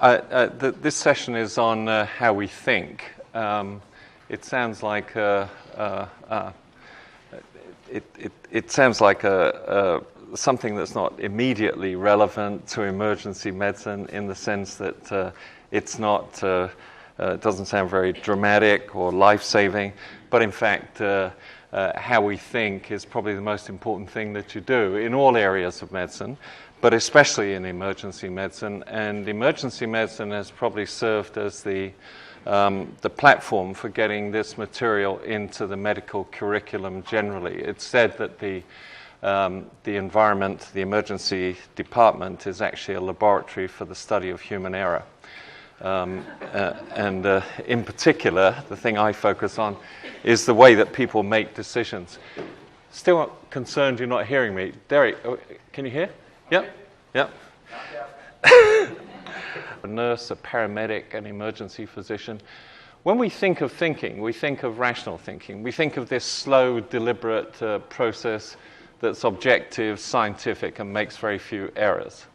This session is on how we think. It sounds like something that's not immediately relevant to emergency medicine in the sense that it's not. It doesn't sound very dramatic or life-saving, but in fact, how we think is probably the most important thing that you do in all areas of medicine, but especially in emergency medicine. And emergency medicine has probably served as the platform for getting this material into the medical curriculum generally. It's said that the environment, the emergency department, is actually a laboratory for the study of human error. In particular, the thing I focus on is the way that people make decisions. Still concerned you're not hearing me. Derek, can you hear? Yep. Yep. A nurse, a paramedic, an emergency physician. When we think of thinking, we think of rational thinking. We think of this slow, deliberate process that's objective, scientific, and makes very few errors.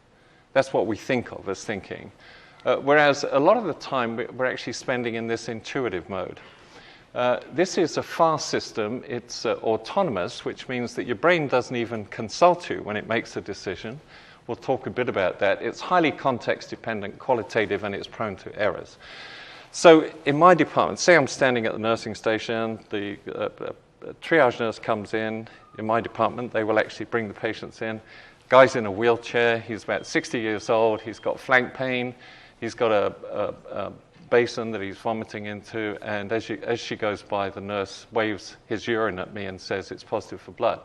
That's what we think of as thinking. Whereas a lot of the time we're actually spending in this intuitive mode. This is a fast system. It's autonomous, which means that your brain doesn't even consult you when it makes a decision. We'll talk a bit about that. It's highly context-dependent, qualitative, and it's prone to errors. So in my department, say I'm standing at the nursing station, the triage nurse comes in my department, they will actually bring the patients in. Guy's in a wheelchair, he's about 60 years old, he's got flank pain, he's got a basin that he's vomiting into, and as she goes by, the nurse waves his urine at me and says it's positive for blood.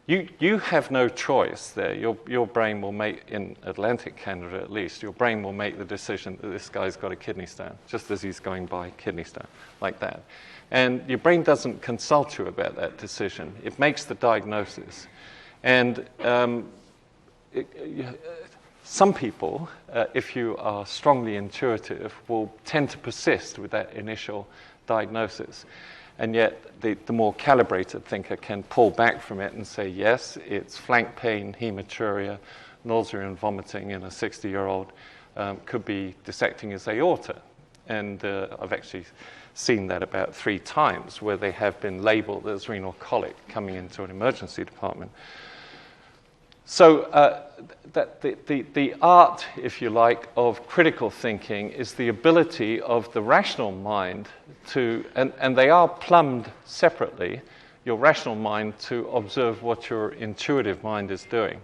You have no choice there. Your brain will make, in Atlantic Canada at least, your brain will make the decision that this guy's got a kidney stone, just as he's going by kidney stone, like that. And your brain doesn't consult you about that decision. It makes the diagnosis. And some people, if you are strongly intuitive, will tend to persist with that initial diagnosis. And yet, the more calibrated thinker can pull back from it and say, yes, it's flank pain, hematuria, nausea and vomiting in a 60-year-old, could be dissecting his aorta. And I've actually seen that about 3 times where they have been labeled as renal colic coming into an emergency department. So that the art, if you like, of critical thinking is the ability of the rational mind to, and they are plumbed separately, your rational mind to observe what your intuitive mind is doing.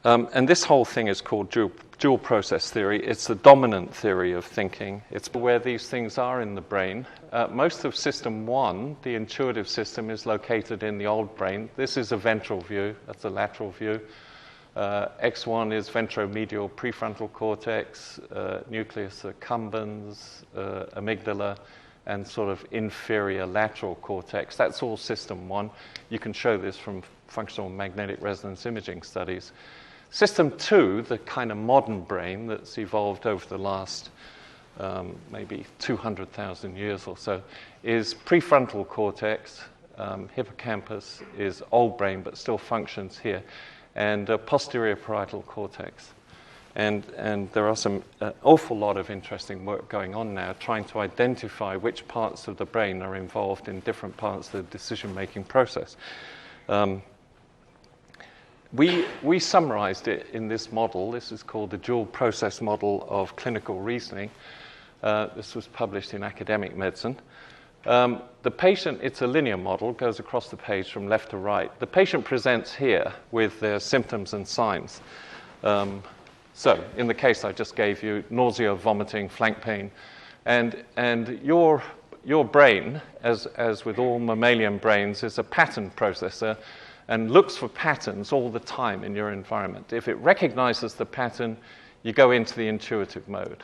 And this whole thing is called dual process theory. It's the dominant theory of thinking. It's where these things are in the brain. Most of system 1, the intuitive system, is located in the old brain. This is a ventral view. That's a lateral view. X1 is ventromedial prefrontal cortex, nucleus accumbens, amygdala, and sort of inferior lateral cortex. That's all system 1. You can show this from functional magnetic resonance imaging studies. System 2, the kind of modern brain that's evolved over the last maybe 200,000 years or so, is prefrontal cortex. Hippocampus is old brain but still functions here, and posterior parietal cortex. And there are some awful lot of interesting work going on now trying to identify which parts of the brain are involved in different parts of the decision-making process. We summarized it in this model. This is called the dual process model of clinical reasoning. This was published in Academic Medicine. The patient, it's a linear model, goes across the page from left to right. The patient presents here with their symptoms and signs. So in the case I just gave you, nausea, vomiting, flank pain. And your brain, as with all mammalian brains, is a pattern processor and looks for patterns all the time in your environment. If it recognizes the pattern, you go into the intuitive mode.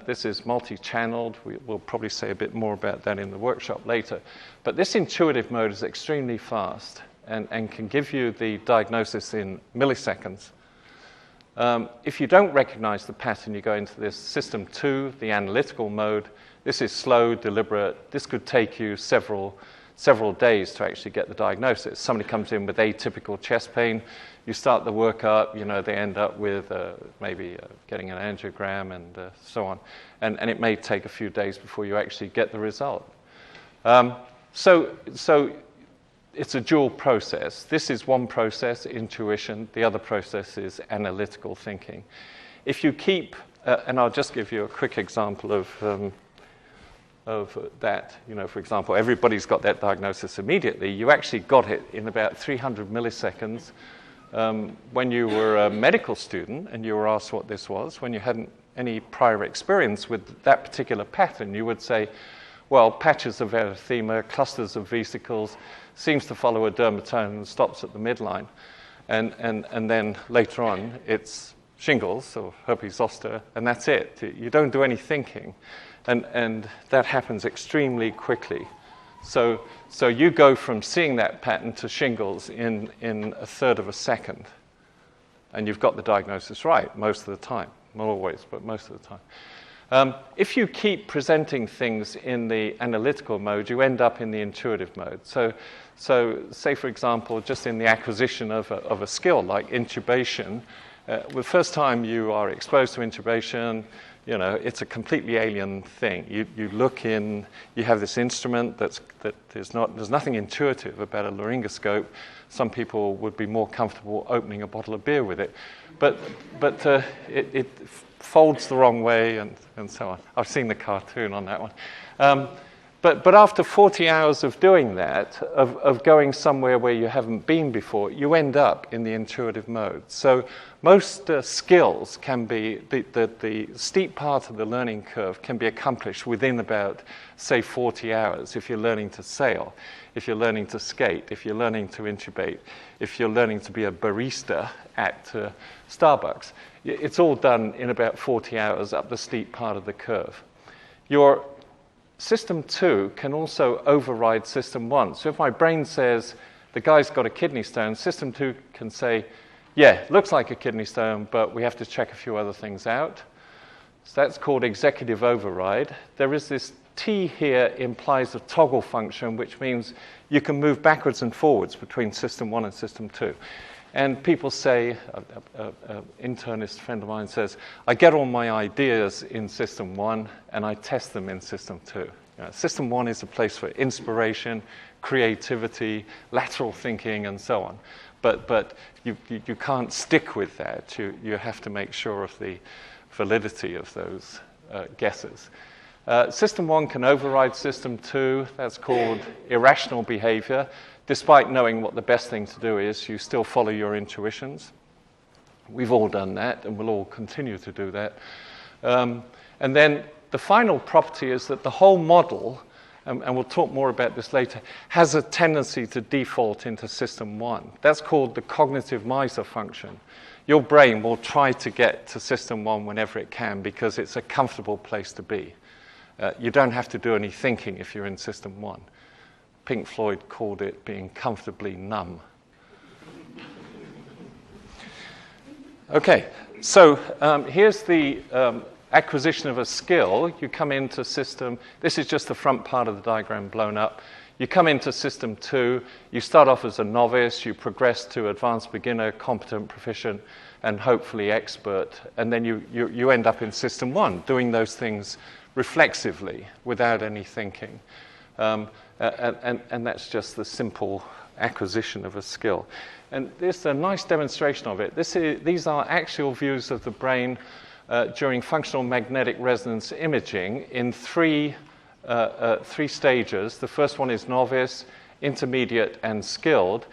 This is multi-channeled. We'll probably say a bit more about that in the workshop later. But this intuitive mode is extremely fast and can give you the diagnosis in milliseconds. If you don't recognize the pattern, you go into this system 2, the analytical mode. This is slow, deliberate. This could take you several several days to actually get the diagnosis. Somebody comes in with atypical chest pain, you start the workup, they end up with maybe getting an angiogram and so on. And it may take a few days before you actually get the result. So it's a dual process. This is one process, intuition. The other process is analytical thinking. If you keep, and I'll just give you a quick example of that. For example, everybody's got that diagnosis immediately. You actually got it in about 300 milliseconds. When you were a medical student and you were asked what this was, when you hadn't any prior experience with that particular pattern, you would say, well, patches of erythema, clusters of vesicles, seems to follow a dermatome and stops at the midline. And then later on, it's shingles or herpes zoster, and that's it. You don't do any thinking. And that happens extremely quickly. So you go from seeing that pattern to shingles in a third of a second. And you've got the diagnosis right most of the time. Not always, but most of the time. If you keep presenting things in the analytical mode, you end up in the intuitive mode. So say, for example, just in the acquisition of a skill like intubation, the first time you are exposed to intubation, it's a completely alien thing. You look in, you have this instrument there's nothing intuitive about a laryngoscope. Some people would be more comfortable opening a bottle of beer with it. But it folds the wrong way and so on. I've seen the cartoon on that one. But after 40 hours of doing that, of going somewhere where you haven't been before, you end up in the intuitive mode. So most skills can be, the steep part of the learning curve can be accomplished within about, say, 40 hours if you're learning to sail, if you're learning to skate, if you're learning to intubate, if you're learning to be a barista at Starbucks. It's all done in about 40 hours up the steep part of the curve. Your System 2 can also override System 1. So if my brain says the guy's got a kidney stone, System 2 can say, yeah, looks like a kidney stone, but we have to check a few other things out. So that's called executive override. There is this T here implies a toggle function, which means you can move backwards and forwards between System 1 and System 2. And people say, an internist friend of mine says, I get all my ideas in System 1 and I test them in System 2. System 1 is a place for inspiration, creativity, lateral thinking, and so on. But you can't stick with that. You have to make sure of the validity of those guesses. System 1 can override System 2. That's called irrational behavior. Despite knowing what the best thing to do is, you still follow your intuitions. We've all done that, and we'll all continue to do that. And then the final property is that the whole model, and we'll talk more about this later, has a tendency to default into System 1. That's called the cognitive miser function. Your brain will try to get to System 1 whenever it can because it's a comfortable place to be. You don't have to do any thinking if you're in System 1. Pink Floyd called it being comfortably numb. Okay, so here's the acquisition of a skill. You come into system, this is just the front part of the diagram blown up. You come into System 2, you start off as a novice, you progress to advanced beginner, competent, proficient, and hopefully expert, and then you end up in System 1, doing those things reflexively, without any thinking. And that's just the simple acquisition of a skill. And this is a nice demonstration of it. These are actual views of the brain during functional magnetic resonance imaging in three stages. The first one is novice, intermediate, and skilled.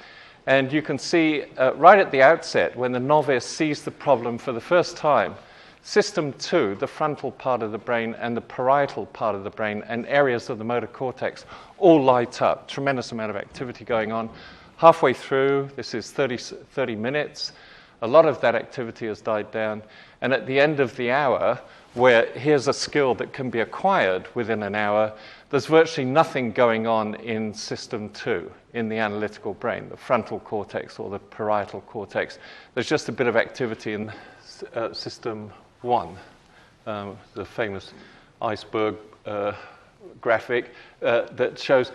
And you can see right at the outset, when the novice sees the problem for the first time, System 2, the frontal part of the brain and the parietal part of the brain and areas of the motor cortex all light up. Tremendous amount of activity going on. Halfway through, this is 30 minutes, a lot of that activity has died down. And at the end of the hour, where here's a skill that can be acquired within an hour, there's virtually nothing going on in System 2, in the analytical brain, the frontal cortex or the parietal cortex. There's just a bit of activity in System 1, the famous iceberg graphic that shows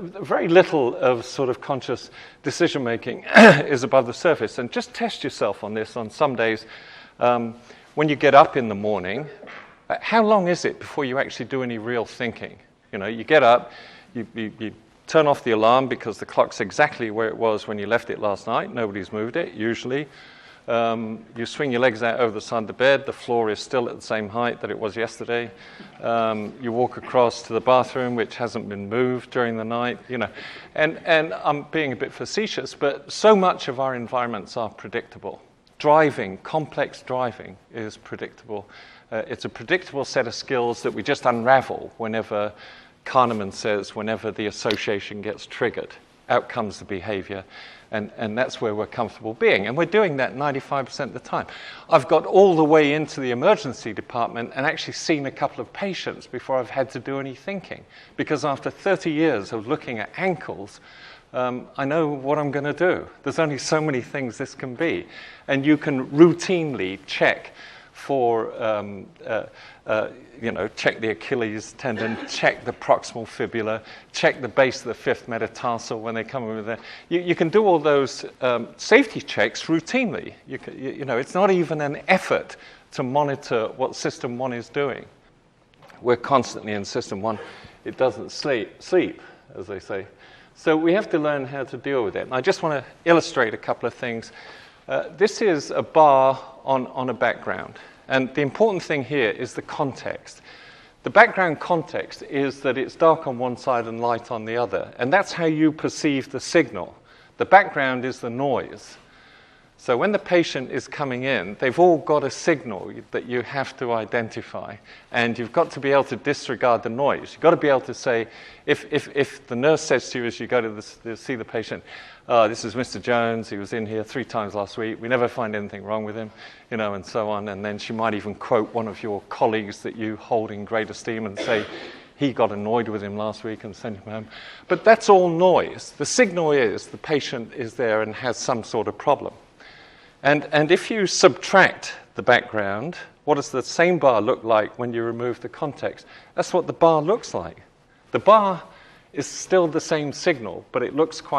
very little of sort of conscious decision making is above the surface. And just test yourself on this on some days. When you get up in the morning, how long is it before you actually do any real thinking? You know, you get up, you turn off the alarm because the clock's exactly where it was when you left it last night. Nobody's moved it, usually. You swing your legs out over the side of the bed. The floor is still at the same height that it was yesterday. You walk across to the bathroom, which hasn't been moved during the night. You know, and I'm being a bit facetious, but so much of our environments are predictable. Driving, complex driving, is predictable. It's a predictable set of skills that we just unravel whenever Kahneman says, whenever the association gets triggered. Out comes the behavior. And that's where we're comfortable being. And we're doing that 95% of the time. I've got all the way into the emergency department and actually seen a couple of patients before I've had to do any thinking. Because after 30 years of looking at ankles, I know what I'm going to do. There's only so many things this can be. And you can routinely check for, check the Achilles tendon, check the proximal fibula, check the base of the fifth metatarsal when they come over there. You can do all those safety checks routinely. It's not even an effort to monitor what System 1 is doing. We're constantly in System 1. It doesn't sleep, as they say. So we have to learn how to deal with it. And I just want to illustrate a couple of things. This is a bar on a background. And the important thing here is the context. The background context is that it's dark on one side and light on the other. And that's how you perceive the signal. The background is the noise. So when the patient is coming in, they've all got a signal that you have to identify. And you've got to be able to disregard the noise. You've got to be able to say, if the nurse says to you as you go to see the patient, this is Mr. Jones, he was in here 3 times last week, we never find anything wrong with him, and so on. And then she might even quote one of your colleagues that you hold in great esteem and say, he got annoyed with him last week and sent him home. But that's all noise. The signal is the patient is there and has some sort of problem. And if you subtract the background, what does the same bar look like when you remove the context? That's what the bar looks like. The bar is still the same signal, but it looks quite